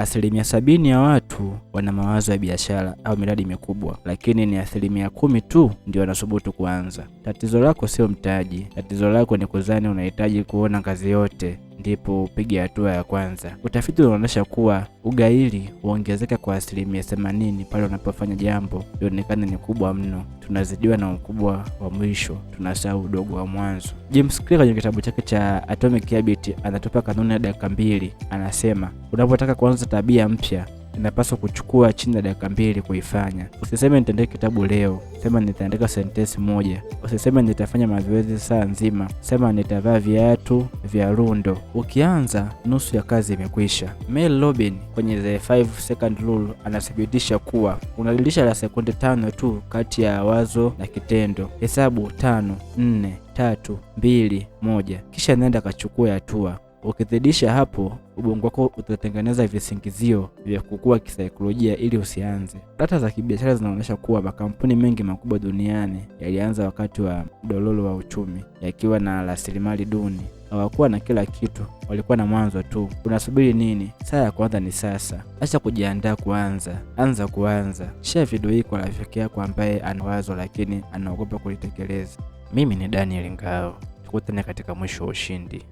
70% ya watu wana mawazo ya biashara au miradi mikubwa, lakini ni 10% tu ndio wanasubutu kuanza. Tatizo lako sio mtaji, tatizo lako ni kudhani unahitaji kuona kazi yote ndipo upige hatua ya kwanza. Utafiti unaonyesha kuwa ugaili huongezeka kwa 80% pale unapofanya jambo lionekane ni kubwa mno. Tunazidiwa na ukubwa wa mwisho, tunasahau udogo wa mwanzo. James Clear kwenye kitabu chake cha Atomic Habits anatupa kanuni ya dakika 2. Anasema unapotaka kuanza tabia mpya inapaswa kuchukua chini ya dakika 2 kuifanya. Usiseme nitaandika kitabu leo, sema nitaandika sentensi moja. Usiseme nitafanya mazoezi saa nzima, sema nitavaa viatu vya rundo. Ukianza, nusu ya kazi imekwisha. Mel Robbins kwenye The 5 Second Rule anathibitisha kuwa unadilisha la sekunde 5 tu kati ya wazo na kitendo. Hesabu 5, 4, 3, 2, 1, kisha nenda kachukua hatua. Ukizidisha hapo, ubongo wako utatengeneza visingizio vya kukua kisaikolojia ili usianze. Data za kibiashara zinaonyesha kuwa makampuni mengi makubwa duniani yalianza wakati wa mdororo wa uchumi, yakiwa na rasilimali duni. Hawakuwa na kila kitu, walikuwa na mwanzo tu. Unasubiri nini? Saa ya kwanza ni sasa. Acha kujiandaa kuanza, anza kuanza. Share video hii kwa rafiki yako ambaye ana wazo lakini anaogopa kulitekeleza. Mimi ni Daniel Ngao. Tukutane katika mwisho wa ushindi.